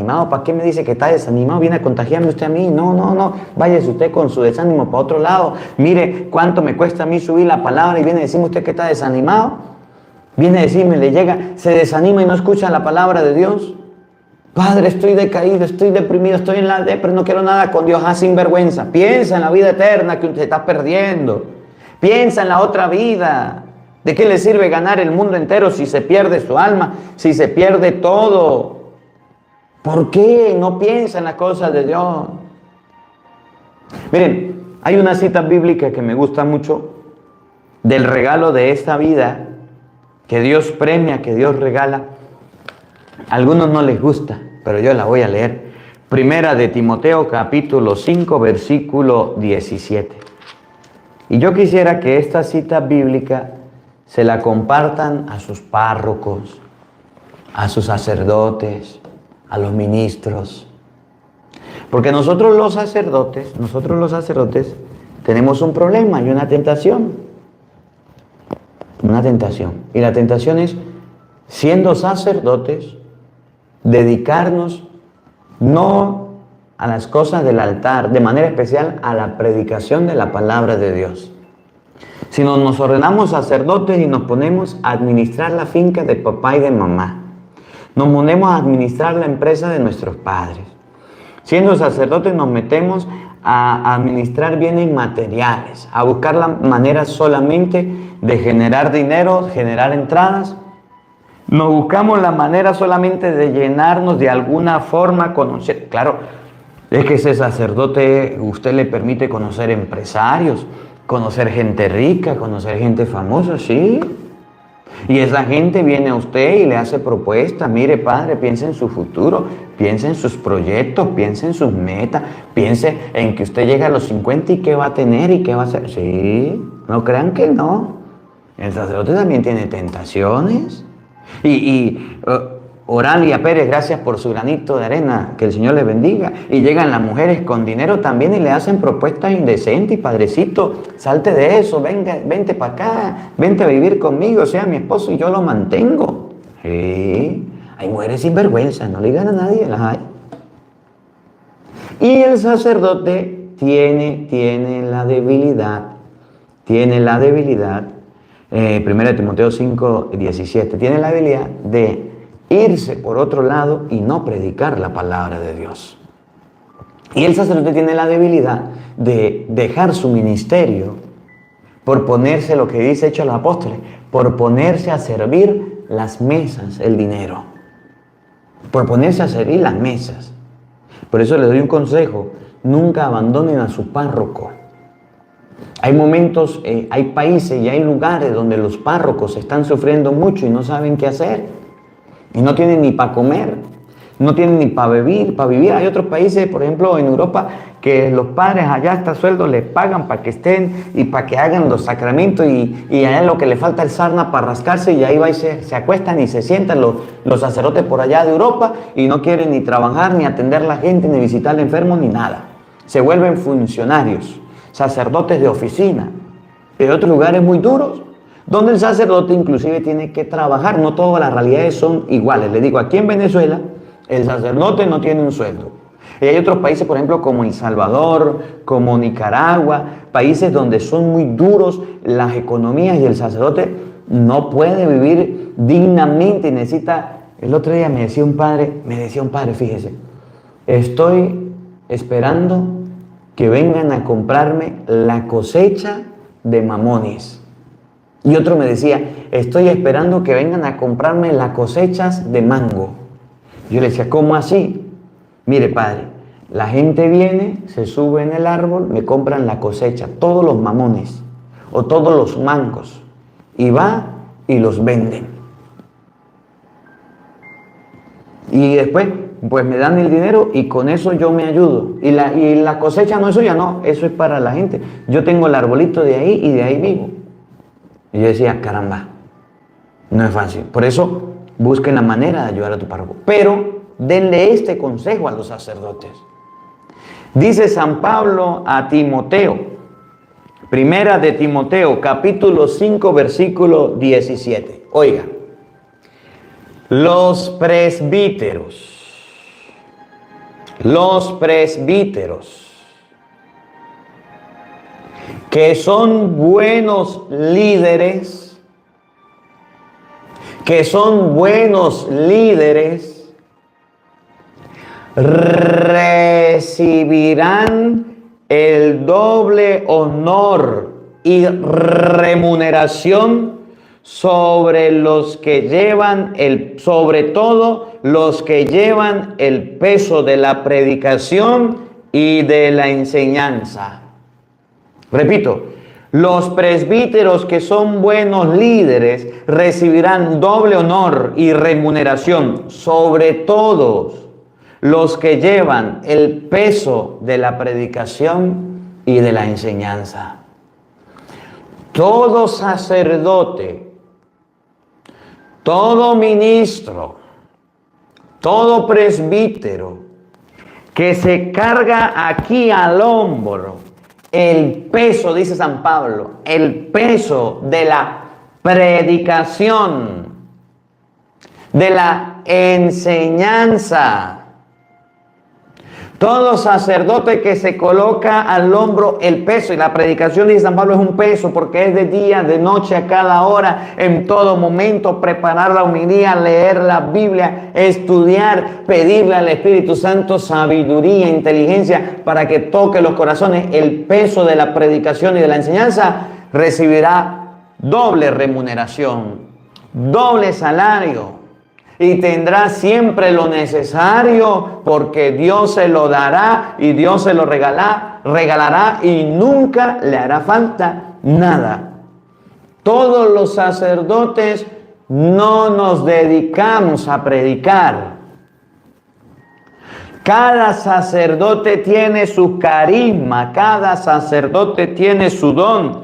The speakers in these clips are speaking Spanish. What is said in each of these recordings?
desanimado. ¿Para qué me dice que está desanimado? Viene a contagiarme usted a mí. No. Váyase usted con su desánimo para otro lado. Mire cuánto me cuesta a mí subir la palabra y viene a decirme usted que está desanimado. Viene a decirme, le llega, se desanima y no escucha la palabra de Dios. Padre, estoy decaído, estoy deprimido, estoy en la depre, no quiero nada con Dios. Sinvergüenza. Piensa en la vida eterna que usted está perdiendo. Piensa en la otra vida. ¿De qué le sirve ganar el mundo entero si se pierde su alma, si se pierde todo? ¿Por qué no piensa en las cosas de Dios? Miren, hay una cita bíblica que me gusta mucho del regalo de esta vida que Dios premia, que Dios regala. A algunos no les gusta, pero yo la voy a leer. Primera de Timoteo, capítulo 5, versículo 17. Y yo quisiera que esta cita bíblica se la compartan a sus párrocos, a sus sacerdotes, a los ministros. Porque nosotros los sacerdotes tenemos un problema y una tentación. Una tentación. Y la tentación es, siendo sacerdotes, dedicarnos no a las cosas del altar, de manera especial a la predicación de la palabra de Dios, sino nos ordenamos sacerdotes y nos ponemos a administrar la finca de papá y de mamá. Nos ponemos a administrar la empresa de nuestros padres. Siendo sacerdotes nos metemos a administrar bienes materiales, a buscar la manera solamente de generar dinero, generar entradas. Nos buscamos la manera solamente de llenarnos de alguna forma, conocer. Claro, es que ese sacerdote, usted le permite conocer empresarios, conocer gente rica, conocer gente famosa, sí. Y esa gente viene a usted y le hace propuestas. Mire, padre, piense en su futuro, piense en sus proyectos, piense en sus metas, piense en que usted llega a los 50 y qué va a tener y qué va a hacer. Sí, no crean que no. El sacerdote también tiene tentaciones. Oralia Pérez, gracias por su granito de arena, que el Señor les bendiga. Y llegan las mujeres con dinero también y le hacen propuestas indecentes. Y padrecito, salte de eso, venga, vente para acá, vente a vivir conmigo, sea mi esposo y yo lo mantengo. Sí, hay mujeres sin vergüenza, no le digan a nadie, las hay. Y el sacerdote tiene la debilidad, 1 Timoteo 5, 17, tiene la habilidad de irse por otro lado y no predicar la palabra de Dios. Y el sacerdote tiene la debilidad de dejar su ministerio por ponerse, lo que dice Hechos de los Apóstoles, por ponerse a servir las mesas, el dinero. Por ponerse a servir las mesas. Por eso les doy un consejo, nunca abandonen a su párroco. Hay momentos, hay países y hay lugares donde los párrocos están sufriendo mucho y no saben qué hacer. Y no tienen ni para comer, no tienen ni para vivir. Hay otros países, por ejemplo, en Europa, que los padres allá hasta sueldo les pagan para que estén y para que hagan los sacramentos y allá lo que le falta es sarna para rascarse y ahí va y se acuestan y se sientan los sacerdotes por allá de Europa y no quieren ni trabajar, ni atender a la gente, ni visitar al enfermo, ni nada. Se vuelven funcionarios, sacerdotes de oficina. En otros lugares muy duros, donde el sacerdote inclusive tiene que trabajar. No todas las realidades son iguales. Les digo, aquí en Venezuela, el sacerdote no tiene un sueldo. Y hay otros países, por ejemplo, como El Salvador, como Nicaragua, países donde son muy duros las economías y el sacerdote no puede vivir dignamente y necesita... El otro día me decía un padre, fíjese, estoy esperando que vengan a comprarme la cosecha de mamones. Y otro me decía, estoy esperando que vengan a comprarme las cosechas de mango. Yo le decía, ¿cómo así? Mire, padre, la gente viene, se sube en el árbol, me compran la cosecha, todos los mamones o todos los mangos, y va y los venden. Y después, pues me dan el dinero y con eso yo me ayudo. Y la cosecha no es suya, no, eso es para la gente. Yo tengo el arbolito de ahí y de ahí vivo. Y yo decía, caramba, no es fácil. Por eso, busquen la manera de ayudar a tu párroco. Pero denle este consejo a los sacerdotes. Dice San Pablo a Timoteo, 1 de Timoteo, capítulo 5, versículo 17. Oiga, los presbíteros, Los presbíteros, que son buenos líderes, recibirán el doble honor y remuneración sobre todo los que llevan el peso de la predicación y de la enseñanza. Repito, los presbíteros que son buenos líderes recibirán doble honor y remuneración sobre todos los que llevan el peso de la predicación y de la enseñanza. Todo sacerdote, todo ministro, todo presbítero que se carga aquí al hombro el peso, dice San Pablo, el peso de la predicación, de la enseñanza. Todo sacerdote que se coloca al hombro el peso, y la predicación, dice San Pablo, es un peso porque es de día, de noche, a cada hora, en todo momento, preparar la homilía, leer la Biblia, estudiar, pedirle al Espíritu Santo sabiduría, inteligencia para que toque los corazones. El peso de la predicación y de la enseñanza recibirá doble remuneración, doble salario. Y tendrá siempre lo necesario porque Dios se lo dará y Dios se lo regalará y nunca le hará falta nada. Todos los sacerdotes no nos dedicamos a predicar. Cada sacerdote tiene su carisma, cada sacerdote tiene su don,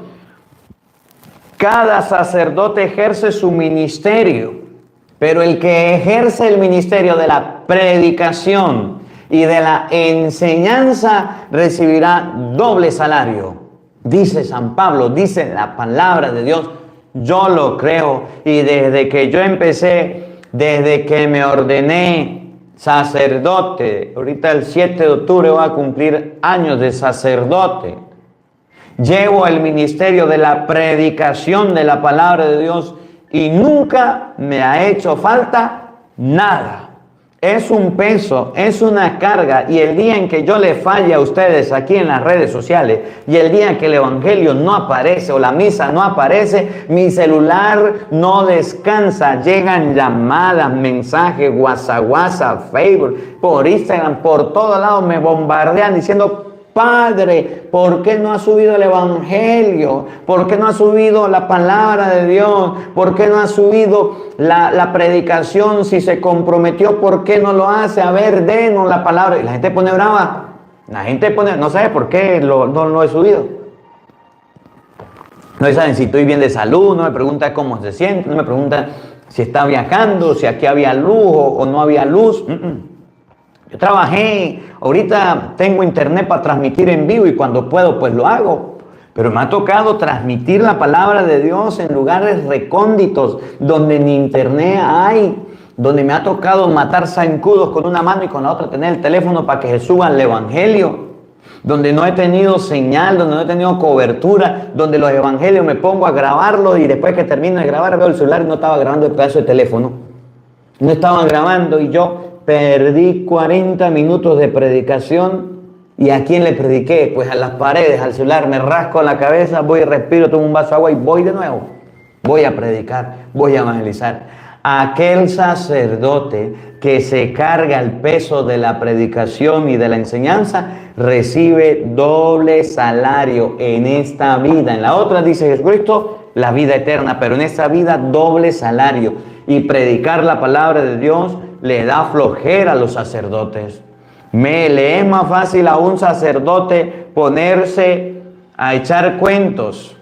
cada sacerdote ejerce su ministerio. Pero el que ejerce el ministerio de la predicación y de la enseñanza recibirá doble salario. Dice San Pablo, dice la palabra de Dios, yo lo creo. Y desde que yo empecé, desde que me ordené sacerdote, ahorita el 7 de octubre voy a cumplir años de sacerdote, llevo el ministerio de la predicación de la palabra de Dios y nunca me ha hecho falta nada. Es un peso, es una carga, y el día en que yo le falle a ustedes aquí en las redes sociales, y el día en que el evangelio no aparece o la misa no aparece, mi celular no descansa, llegan llamadas, mensajes, WhatsApp, Facebook, por Instagram, por todos lados me bombardean diciendo: Padre, ¿por qué no ha subido el evangelio? ¿Por qué no ha subido la palabra de Dios? ¿Por qué no ha subido la predicación? Si se comprometió, ¿por qué no lo hace? A ver, denos la palabra. Y la gente pone brava. La gente pone, no sabe por qué no lo he subido. No saben si estoy bien de salud, no me preguntan cómo se siente, no me preguntan si está viajando, si aquí había luz o no había luz. Yo trabajé, ahorita tengo internet para transmitir en vivo y cuando puedo pues lo hago. Pero me ha tocado transmitir la palabra de Dios en lugares recónditos donde ni internet hay, donde me ha tocado matar zancudos con una mano y con la otra tener el teléfono para que se suba el evangelio, donde no he tenido señal, donde no he tenido cobertura, donde los evangelios me pongo a grabarlos y después que termino de grabar veo el celular y no estaba grabando el pedazo de teléfono. No estaban grabando y yo perdí 40 minutos de predicación. ¿Y a quién le prediqué? Pues a las paredes, al celular. Me rasco la cabeza, voy y respiro, tomo un vaso de agua y voy de nuevo. Voy a predicar, voy a evangelizar. Aquel sacerdote que se carga el peso de la predicación y de la enseñanza recibe doble salario en esta vida. En la otra, dice Jesucristo, la vida eterna, pero en esta vida doble salario. Y predicar la palabra de Dios le da flojera a los sacerdotes. Le es más fácil a un sacerdote ponerse a echar cuentos.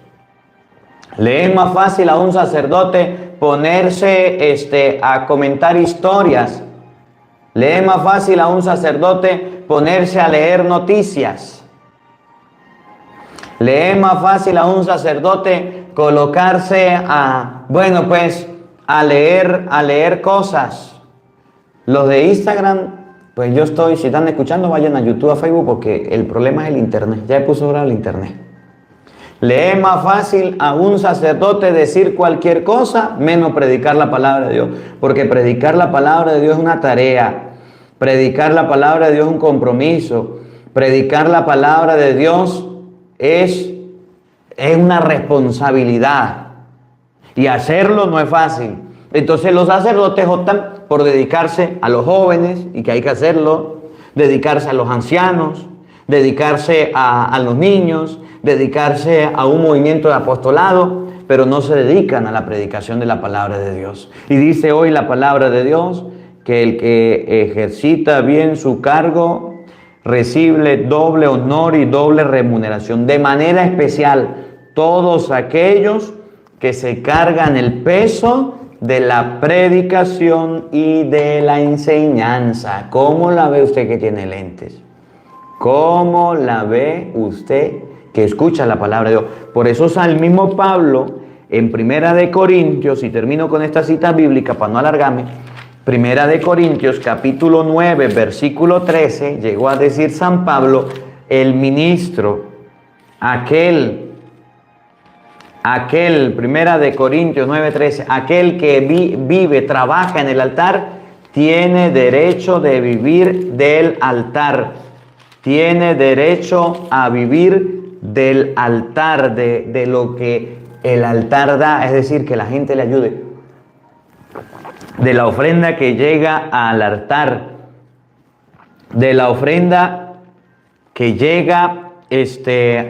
Le es más fácil a un sacerdote ponerse a comentar historias. Le es más fácil a un sacerdote ponerse a leer noticias. Le es más fácil a un sacerdote colocarse a leer cosas. Los de Instagram Pues yo estoy, si están escuchando, vayan a YouTube, a Facebook, porque el problema es el internet. Ya he puesto ahora el internet. Le es más fácil a un sacerdote decir cualquier cosa, menos predicar la palabra de Dios. Porque predicar la palabra de Dios es una tarea. Predicar la palabra de Dios es un compromiso. Predicar la palabra de Dios es una responsabilidad. Y hacerlo no es fácil. Entonces los sacerdotes optan por dedicarse a los jóvenes, y que hay que hacerlo, dedicarse a los ancianos, dedicarse a los niños, dedicarse a un movimiento de apostolado, pero no se dedican a la predicación de la palabra de Dios. Y dice hoy la palabra de Dios que el que ejercita bien su cargo recibe doble honor y doble remuneración. De manera especial, todos aquellos que se cargan el peso de la predicación y de la enseñanza. ¿Cómo la ve usted que tiene lentes? ¿Cómo la ve usted que escucha la palabra de Dios? Por eso el mismo Pablo en Primera de Corintios, y termino con esta cita bíblica para no alargarme, Primera de Corintios capítulo 9 versículo 13, llegó a decir San Pablo, el ministro, aquel, Primera de Corintios 9:13, aquel que vive, trabaja en el altar, tiene derecho de vivir del altar. Tiene derecho a vivir del altar, de lo que el altar da, es decir, que la gente le ayude. De la ofrenda que llega al altar, de la ofrenda que llega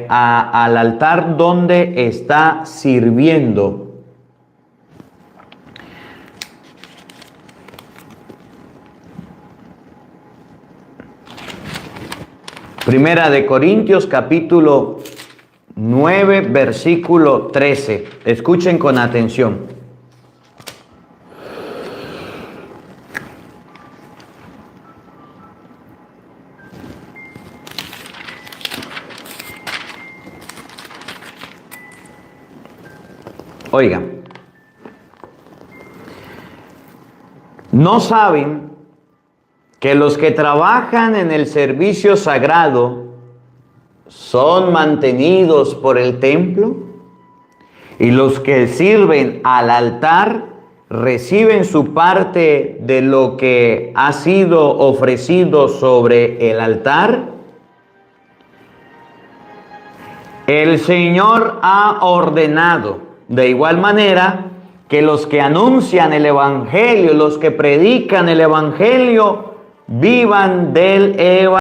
al altar donde está sirviendo. Primera de Corintios capítulo 9 versículo 13. Escuchen con atención. Oigan, ¿no saben que los que trabajan en el servicio sagrado son mantenidos por el templo? Y los que sirven al altar reciben su parte de lo que ha sido ofrecido sobre el altar. El Señor ha ordenado de igual manera que los que anuncian el Evangelio, los que predican el Evangelio, vivan del Evangelio.